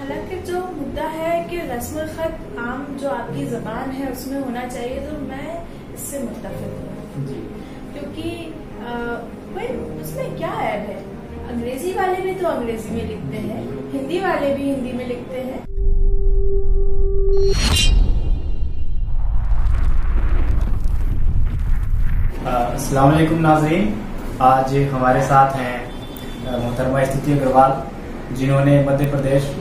हालांकि जो मुद्दा है कि रस्मुल खत आम जो आपकी जबान है उसमें होना चाहिए, तो मैं इससे मुत्तफिक हूँ, क्योंकि भाई उसमें क्या ऐब है। अंग्रेजी वाले भी तो अंग्रेजी में लिखते हैं, हिंदी वाले भी हिंदी में लिखते हैं। अस्सलाम वालेकुम नाज़रीन, आज हमारे साथ हैं मोहतरमा स्तुति अग्रवाल, जिन्होंने मध्य प्रदेश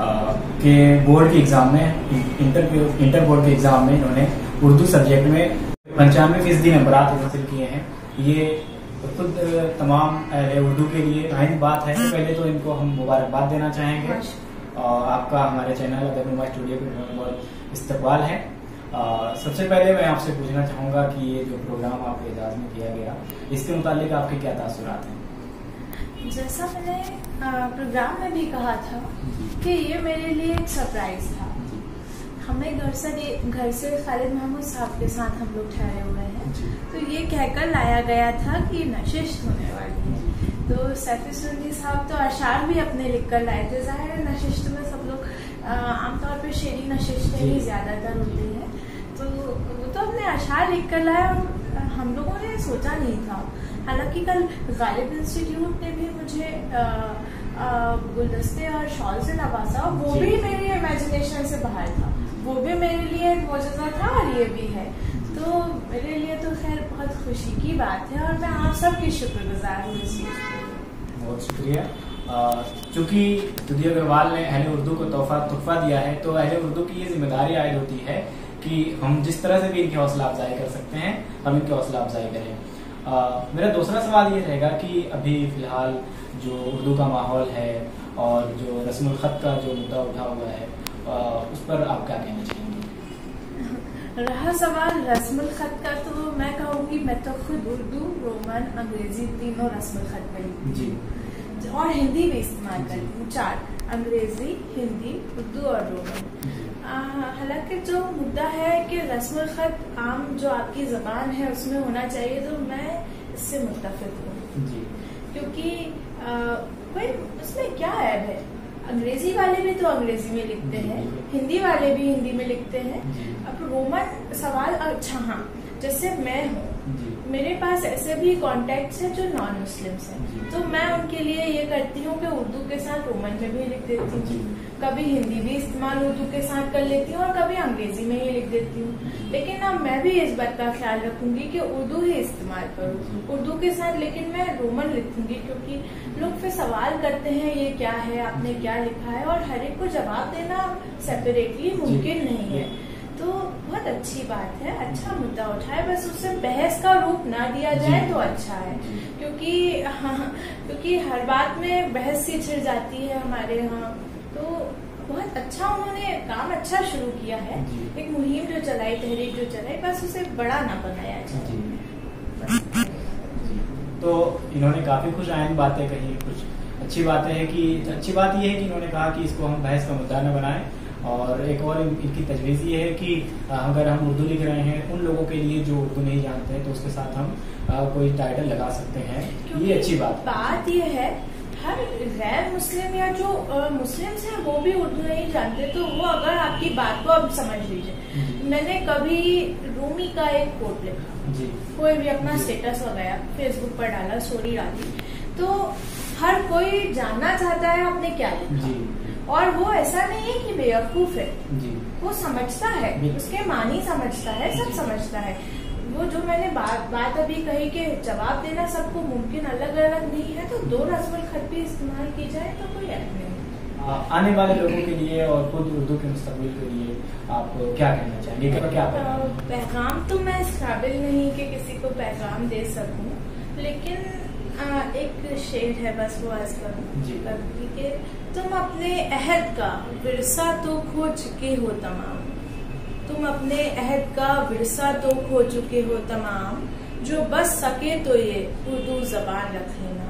के बोर्ड के एग्जाम में इंटर बोर्ड के एग्जाम में इन्होंने उर्दू सब्जेक्ट में 95% नंबरात हासिल किए हैं। ये खुद तमाम उर्दू के लिए अहम बात है। पहले तो इनको हम मुबारकबाद देना चाहेंगे और आपका हमारे चैनल अदबनुमा स्टूडियो पे बहुत इस्तकबाल है। सबसे पहले मैं आपसे पूछना चाहूंगा कि ये जो प्रोग्राम आपके एजाज में किया गया, इसके मुतालिक आपके क्या तासुरात हैं? जैसा मैंने प्रोग्राम में भी कहा था कि ये मेरे लिए एक सरप्राइज था। हमें घर से खालिद महमूद साहब के साथ हम लोग ठहरे हुए हैं, तो ये कहकर लाया गया था कि नशिस्त होने वाली है। तो सैफी सुन्नी साहब तो अशार भी अपने लिख कर लाए थे। जाहिर है नशिस्त में सब लोग आमतौर पर शेरी नशिस्तें ही ज्यादातर होती है, तो वो तो अपने अशार लिख कर लाए और हम लोगों ने सोचा नहीं था। हालांकि कल गालिब इंस्टीट्यूट ने भी मुझे गुलदस्ते और शॉल से नवाजा, वो भी मेरी इमेजिनेशन से बाहर था, वो भी मेरे लिए एक मौजूदा था और ये भी है। तो मेरे लिए तो खैर बहुत खुशी की बात है और मैं आप सबकी शुक्रगुजार हूँ इस चीज के। बहुत शुक्रिया। चूंकि स्तुति अग्रवाल ने अहले उर्दू को तोहफा दिया है, तो अहले उर्दू की ये जिम्मेदारी आयद होती है कि हम जिस तरह से भी इनकी हौसला अफजाई कर सकते हैं हम इनकी हौसला अफजाई करें। मेरा दूसरा सवाल ये रहेगा कि अभी फिलहाल जो उर्दू का माहौल है और जो रस्मुल खत का जो मुद्दा उठा हुआ है, उस पर आप क्या कहना चाहेंगे? रहा सवाल रस्मुल खत का, तो मैं कहूँगी मैं तो खुद उर्दू, रोमन, अंग्रेजी तीनों रस्मुल खत पढ़ी जी, और हिंदी भी इस्तेमाल करती हूँ। 4 अंग्रेजी, हिंदी, उर्दू और रोमन। हालांकि जो मुद्दा है कि रस्मुल खत आम जो आपकी जबान है उसमें होना चाहिए, तो मैं इससे मुत्तफिक हूँ, क्योंकि भाई उसमें क्या ऐब है। अंग्रेजी वाले भी तो अंग्रेजी में लिखते हैं, हिंदी वाले भी हिंदी में लिखते हैं। अब रोमन सवाल, अच्छा हाँ, जैसे मैं हूँ, मेरे पास ऐसे भी कॉन्टेक्ट्स हैं जो नॉन मुस्लिम्स हैं, तो मैं उनके लिए ये करती हूँ कि उर्दू के साथ रोमन में भी लिख देती हूँ, कभी हिंदी भी इस्तेमाल उर्दू के साथ कर लेती हूँ और कभी अंग्रेजी में ही लिख देती हूँ। लेकिन अब मैं भी इस बात का ख्याल रखूंगी कि उर्दू ही इस्तेमाल करूँ उर्दू के साथ, लेकिन मैं रोमन लिखूंगी, क्योंकि लोग फिर सवाल करते हैं ये क्या है, आपने क्या लिखा है, और हर एक को जवाब देना सेपरेटली मुमकिन नहीं है। तो बहुत अच्छी बात है, अच्छा मुद्दा उठाए, बस उससे बहस का रूप ना दिया जाए तो अच्छा है, क्योंकि हर बात में बहस सी छिड़ जाती है हमारे यहाँ। तो बहुत अच्छा उन्होंने काम अच्छा शुरू किया है, एक मुहिम जो चलाई, तहरीक जो चलाई, बस उसे बड़ा ना बनाया जाए। तो इन्होंने काफी कुछ अहम बातें कही, कुछ अच्छी बातें हैं कि अच्छी बात यह है कि इन्होंने कहा कि इसको हम बहस का मुद्दा न बनाएं, और एक और इनकी तजवीज़ ये है कि अगर हम उर्दू लिख रहे हैं उन लोगों के लिए जो उर्दू नहीं जानते हैं, तो उसके साथ हम कोई टाइटल लगा सकते हैं। ये अच्छी बात ये है, हर गैर मुस्लिम या जो मुस्लिम्स हैं वो भी उर्दू नहीं जानते, तो वो अगर आपकी बात को अब समझ लीजिए, मैंने कभी रूमी का एक कोट लिखा, कोई भी अपना स्टेटस वगैरह फेसबुक पर डाला, स्टोरी डाली, तो हर कोई जानना चाहता है आपने क्या लिखा, और वो ऐसा नहीं है कि बेवकूफ है, वो समझता है, उसके मानी समझता है, सब समझता है। वो जो मैंने बात अभी कही कि जवाब देना सबको मुमकिन अलग अलग नहीं है, तो 2 रस्मुल खत भी इस्तेमाल की जाए तो कोई ऐप नहीं। आने वाले लोगों के लिए और खुद उर्दू के मुस्तकबिल के लिए आप क्या कहना चाहेंगे? क्या पैगाम तो मैं इस काबिल नहीं कि किसी को पैगाम दे सकूं, लेकिन एक शेर है बस वो अर्ज करूंगी कि तुम अपने अहद का विरसा तो खो चुके हो तमाम, तुम अपने अहद का विरसा तो खो चुके हो तमाम, जो बस सके तो ये उर्दू जबान रख लेना।